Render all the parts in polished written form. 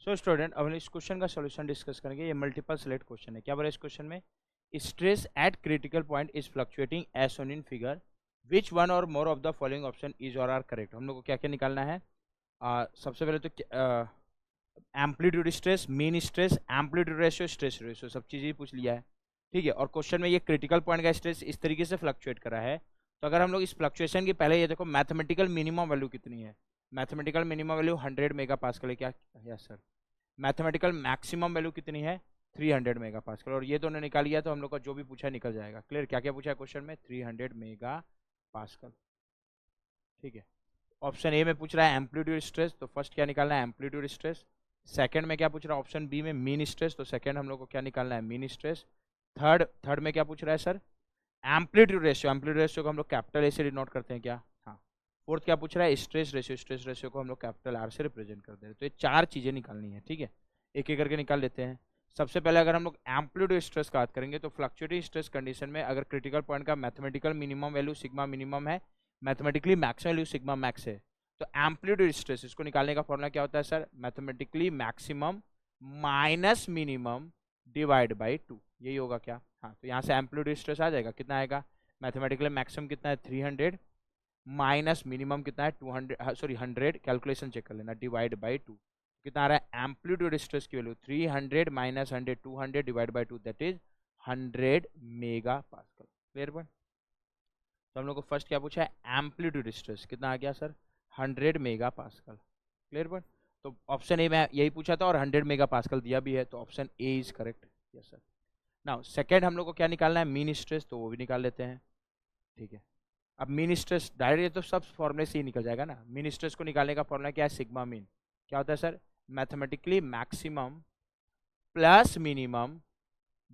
सो student अब हम इस क्वेश्चन का सॉल्यूशन डिस्कस करेंगे। ये मल्टीपल सेलेक्ट क्वेश्चन है। क्या बोला इस क्वेश्चन में? Stress at critical point is fluctuating as shown in figure, which one or more of the following option is or are correct. हम लोग को क्या क्या निकालना है? सबसे पहले तो amplitude stress, mean stress, amplitude ratio, stress ratio, सब चीज़ें पूछ लिया है। ठीक है, और क्वेश्चन में ये क्रिटिकल पॉइंट का स्ट्रेस इस तरीके से फ्लक्चुएट करा है। तो अगर हम लोग इस फ्लक्चुएशन की पहले ये देखो मैथमेटिकल मिनिमम वैल्यू कितनी है। Mathematical minimum value 100 mega pascal है। क्या? Yes sir. Mathematical maximum value कितनी है? 300 मेगा पास्कल। और ये दोनों निकाल लिया तो हम लोग का जो भी पूछा निकल जाएगा। क्लियर? क्या क्या पूछा है क्वेश्चन में? 300 मेगा पास्कल। ठीक है, ऑप्शन ए में पूछ रहा है एम्पलीट्यूड स्ट्रेस, तो फर्स्ट क्या निकालना है? Amplitude stress. सेकंड में क्या पूछ रहा है? ऑप्शन बी में मीन स्ट्रेस, तो सेकंड हम लोग को क्या निकालना है? Mean stress. थर्ड में क्या पूछ रहा है sir? Amplitude ratio. Amplitude ratio को हम लोग कैपिटल ए से डिनोट करते हैं क्या? हाँ। फोर्थ क्या पूछ रहा है? Stress ratio. स्ट्रेस रेशियो को हम लोग कैपिटल आर से रिप्रेजेंट करते हैं। तो ये चार चीजें निकालनी है। ठीक है, एक एक करके निकाल लेते हैं। सबसे पहले अगर हम लोग एम्पलीट्यूड स्ट्रेस का बात करेंगे तो फ्लक्चुएटिंग स्ट्रेस कंडीशन में अगर क्रिटिकल पॉइंट का mathematical minimum value sigma minimum है, mathematically maximum value sigma max है, तो एम्पलीट्यूड स्ट्रेस इसको निकालने का फॉर्मूला क्या होता है sir? Mathematically maximum minus minimum divide by 2। यही होगा क्या? हाँ, तो यहाँ से एम्पलीट्यूड स्ट्रेस आ जाएगा। कितना आएगा? मैथमेटिकली मैक्सिमम कितना है? 300 माइनस मिनिमम कितना है? 200, सॉरी 100, कैलकुलेशन चेक कर लेना, डिवाइड बाई 2। कितना आ रहा है? एम्पलीट्यूड स्ट्रेस की value 300 minus 100, 200 divide by 2, that is 100 mega pascal. Clear point? तो हम लोग को फर्स्ट क्या पूछा है? एम्पलीट्यूड स्ट्रेस कितना आ गया sir? 100 mega pascal. Clear point? तो ऑप्शन ए में यही पूछा था और 100 मेगा पास्कल दिया भी है, तो option A is correct. Yes sir. Now second हम लोग को क्या निकालना है? मीन स्ट्रेस, तो वो भी निकाल लेते हैं। ठीक है, अब मीन स्ट्रेस डायरेक्ट तो सब फॉर्मूले से ही निकल जाएगा ना। मीन स्ट्रेस को निकालने का फॉर्मूला क्या है? Sigma mean. क्या होता है sir? Mathematically maximum plus minimum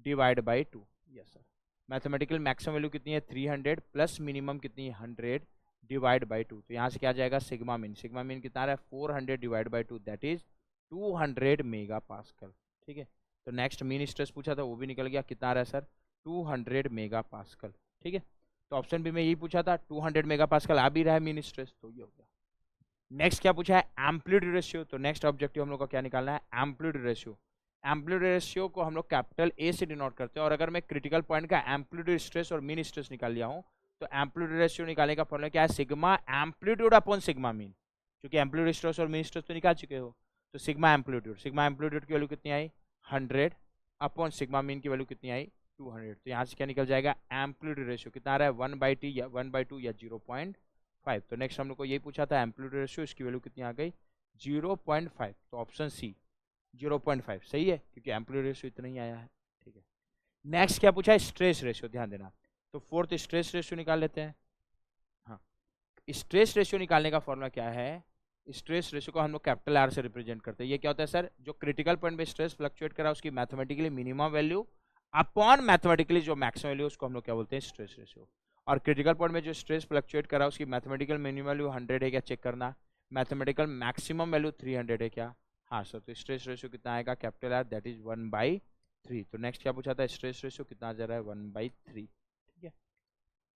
divide by 2। Yes sir. Mathematical maximum value कितनी है? 300 प्लस मिनिमम कितनी है? 100 डिवाइड बाई 2। तो यहाँ से क्या जाएगा? Sigma mean. सिग्मा मीन कितना आ रहा है? 400 divide by 2, that is 200 mega pascal. ठीक है, तो नेक्स्ट मीन स्ट्रेस पूछा था वो भी निकल गया। कितना आ रहा है सर? 200 mega pascal. ठीक है, तो ऑप्शन बी में यही पूछा था, 200 मेगा पास्कल आ भी रहा है मीन स्ट्रेस, तो ये हो गया। नेक्स्ट क्या पूछा है? Amplitude ratio. तो नेक्स्ट ऑब्जेक्टिव हम लोग का क्या निकालना है? Amplitude ratio. एम्पलीट्यूड रेशियो को हम लोग कैपिटल ए से डिनोट करते हैं, और अगर मैं क्रिटिकल पॉइंट का एम्पलीट्यूड स्ट्रेस और मीन स्ट्रेस निकाल लिया हूं तो एम्पलीट्यूड रेशियो निकालने का फॉर्मूला क्या है? Sigma amplitude upon sigma mean. क्योंकि एम्पलीट्यूड स्ट्रेस और मीन स्ट्रेस तो निकाल चुके हो, तो सिग्मा एम्पलीट्यूड। सिग्मा एम्पलीट्यूड की वैल्यू कितनी आई? 100 अपॉन सिग्मा मीन की वैल्यू कितनी आई? 200। तो यहाँ से क्या निकल जाएगा? एम्पलीट्यूड रेशियो कितना आ रहा है? 1/t या 1/2 या 0.5। तो नेक्स्ट हम लोग को यही पूछा था एम्पलीट्यूड रेशियो, इसकी वैल्यू कितनी आ गई? 0.5। तो ऑप्शन सी 0.5 सही है, क्योंकि एम्पलीट्यूड रेशियो इतना ही आया है। ठीक है, नेक्स्ट क्या पूछा है? Stress ratio. ध्यान देना, तो फोर्थ स्ट्रेस रेशियो निकाल लेते हैं। हाँ, स्ट्रेस रेशियो निकालने का फॉर्मूला क्या है? स्ट्रेस रेशियो को हम लोग कैपिटल आर से रिप्रेजेंट करते हैं। ये क्या होता है सर? जो क्रिटिकल पॉइंट पे स्ट्रेस फ्लक्चुएट करा उसकी mathematically minimum value upon mathematically जो मैक्सिमम वैल्यू, उसको हम लोग क्या बोलते हैं? Stress ratio. और क्रिटिकल पॉइंट में जो स्ट्रेस फ्लक्चुएट करा उसकी मैथमेटिकल मिनिमम वैल्यू 100 है क्या? चेक करना। मैथमेटिकल मैक्सिमम वैल्यू 300 है क्या? हाँ सर। तो स्ट्रेस रेशियो कितना आएगा? Capital R, that is 1/3। तो नेक्स्ट क्या पूछा था? स्ट्रेस रेशियो कितना आ जा रहा है? 1/3। ठीक है,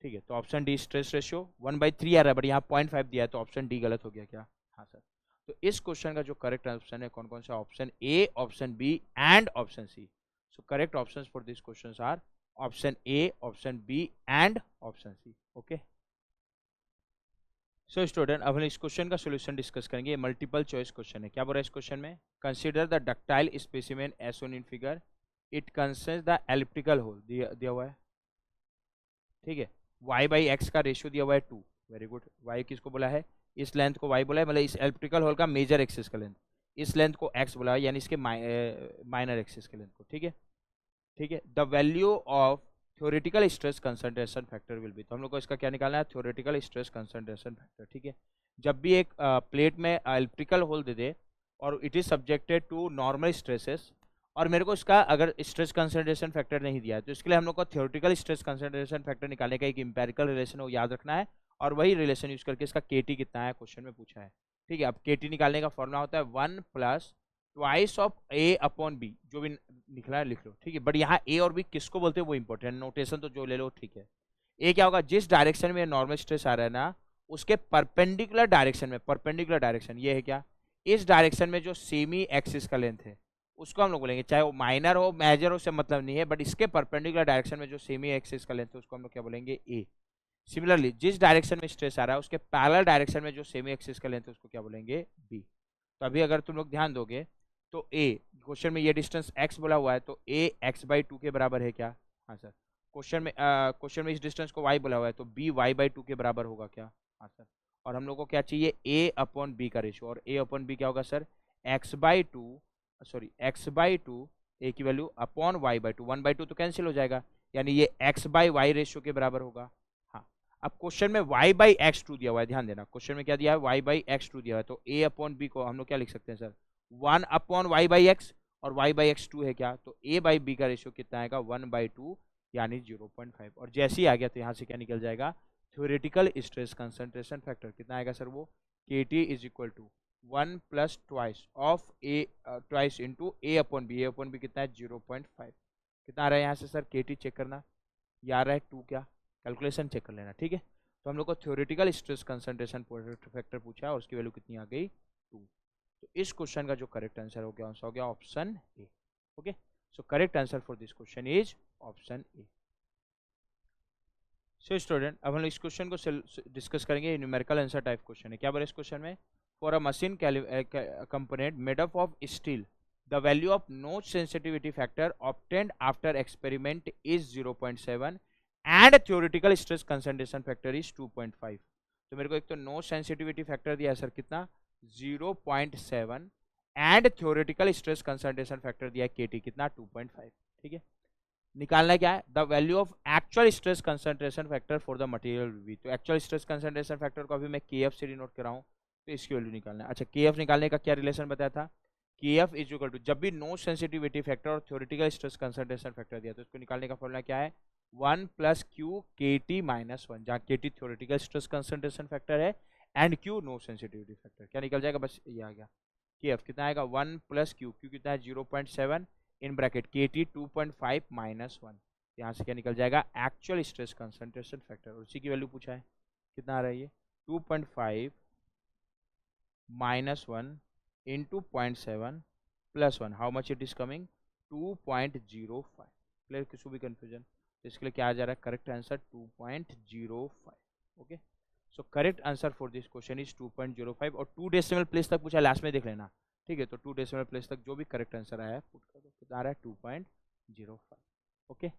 ठीक है, तो ऑप्शन डी स्ट्रेस रेशियो 1/3 आ रहा है, बट यहाँ 0.5 दिया है, तो ऑप्शन डी गलत हो गया क्या? हाँ सर। तो इस क्वेश्चन का जो करेक्ट ऑप्शन है कौन कौन सा? Option A, option B and option C. So correct option for this question are option A, option B and option C. Okay, so student अब हम इस क्वेश्चन का सॉल्यूशन डिस्कस करेंगे। ये मल्टीपल चॉइस क्वेश्चन है। क्या बोल रहा है इस क्वेश्चन में? Consider the ductile specimen as shown in figure, it consist the elliptical hole दिया हुआ है। ठीक है, y/x का रेशियो दिया हुआ है 2। Very good. y किसको बोला है? इस लेंथ को y बोला है, मतलब इस एलिप्टिकल होल का मेजर एक्सिस का लेंथ। इस लेंथ को x बोला है, यानी इसके माइनर एक्सिस के लेंथ को। ठीक है, ठीक है। The value of theoretical stress concentration factor will be. तो हम लोग को इसका क्या निकालना है? Theoretical stress concentration factor. ठीक है, जब भी एक प्लेट में इलेक्ट्रिकल होल दे दे और it is subjected to normal stresses, और मेरे को इसका अगर स्ट्रेस कंसंट्रेशन फैक्टर नहीं दिया है, तो इसके लिए हम लोग को थ्योरेटिकल स्ट्रेस कंसंट्रेशन फैक्टर निकालने का एक इंपेरिकल रिलेशन वो याद रखना है, और वही रिलेशन यूज करके इसका केटी कितना है क्वेश्चन में पूछा है। ठीक है, अब केटी निकालने का फॉर्मूला होता है 1 + twice of a upon b. जो भी लिखना है लिख लो। ठीक है, बट यहाँ ए और बी किसको बोलते हैं वो इंपॉर्टेंट, नोटेशन तो जो ले लो। ठीक है, ए क्या होगा? जिस डायरेक्शन में नॉर्मल स्ट्रेस आ रहा है ना, उसके परपेंडिकुलर डायरेक्शन में, परपेंडिकुलर डायरेक्शन ये है क्या? इस डायरेक्शन में जो सेमी एक्सिस का लेंथ है उसको हम लोग बोलेंगे, चाहे वो माइनर हो मेजर हो, से मतलब नहीं है, बट इसके परपेंडिकुलर डायरेक्शन में जो सेमी एक्सिस का लेंथ है उसको हम लोग क्या बोलेंगे, ए। सिमिलरली जिस डायरेक्शन में स्ट्रेस आ रहा है उसके पैरेलल डायरेक्शन में जो सेमी एक्सिस का लेंथ है उसको क्या बोलेंगे, बी। तो अभी अगर तुम लोग ध्यान दोगे तो ए, क्वेश्चन में ये डिस्टेंस x बोला हुआ है तो a x/2 के बराबर है क्या, हाँ सर। क्वेश्चन में इस डिस्टेंस को y बोला हुआ है तो b y/2 के बराबर होगा क्या, हाँ सर। और हम लोग को क्या चाहिए, a/b का रेशियो, और a/b क्या होगा सर, x/2 a की वैल्यू अपॉन y/2, 1/2 तो कैंसिल हो जाएगा, यानी ये x/y रेशियो के बराबर होगा। हाँ, अब क्वेश्चन में y/x2 दिया हुआ है, ध्यान देना क्वेश्चन में क्या दिया है, y/x2 दिया हुआ है, तो a/b को हम लोग क्या लिख सकते हैं सर, 1/y/x, और y/x2 है क्या, तो a/b का रेशियो कितना आएगा, 1/2 यानी 0.5। और जैसे ही आ गया तो यहाँ से क्या निकल जाएगा, थ्योरेटिकल स्ट्रेस कंसंट्रेशन फैक्टर कितना आएगा सर, वो KT is equal to 1 plus twice of a, twice into a/b कितना है 0.5। कितना आ रहा है यहाँ से सर, KT चेक करना, ये आ रहा है 2, क्या कैलकुलेशन चेक कर लेना, ठीक है। तो हम लोग को थ्योरेटिकल स्ट्रेस कंसंट्रेशन फैक्टर पूछा और उसकी वैल्यू कितनी आ गई, 2। तो इस क्वेश्चन का जो करेक्ट आंसर हो गया option A. Okay, so correct answer for this question is option A. So student, अब हम इस क्वेश्चन को डिस्कस करेंगे, न्यूमेरिकल आंसर टाइप क्वेश्चन है। क्या बोले इस क्वेश्चन में, for a machine component made up of steel the value of notch sensitivity factor obtained after experiment is 0.7 and theoretical stress concentration factor is 2.5। तो मेरे को एक तो नोच सेंसिटिविटी फैक्टर दिया है सर कितना, 0.7, and theoretical stress concentration factor दिया है KT कितना, 2.5। ठीक है, निकालना क्या है, the value of actual stress concentration factor for the material V. तो एक्चुअल स्ट्रेस कंसंट्रेशन फैक्टर को अभी मैं KF से डिनोट कर रहा हूँ, तो इसकी वैल्यू निकालना है। अच्छा, KF निकालने का क्या रिलेशन बताया था, KF इज इक्वल टू, जब भी नो सेंसिटिविटी फैक्टर और थ्योरेटिकल स्ट्रेस कंसंट्रेशन फैक्टर दिया तो इसको निकालने का फॉर्मूला क्या है, 1 प्लस क्यू KT माइनस 1, जहाँ KT theoretical stress concentration factor है and Q notch sensitivity factor. क्या निकल जाएगा, बस ये आ गया, KF कितना आएगा 1 प्लस Q कितना है 0.7 इन ब्रैकेट KT 2.5 माइनस 1। यहाँ से क्या निकल जाएगा, एक्चुअल स्ट्रेस कंसंट्रेशन फैक्टर, और उसी की वैल्यू पूछा है कितना आ रहा है ये, 2.5 minus 1 into 0.7 plus 1, how much it is coming 2.05। Clear, किसी को भी कंफ्यूजन, तो इसके लिए क्या आ जा रहा है, correct answer 2.05। Okay, so correct answer for this question is 2.05, और 2 डेसिमल प्लेस तक पूछा, लास्ट में देख लेना, ठीक है। तो 2 डेसिमल प्लेस तक जो भी करेक्ट आंसर आया है पुट कर दो, कितना आ रहा है 2.05। ओके।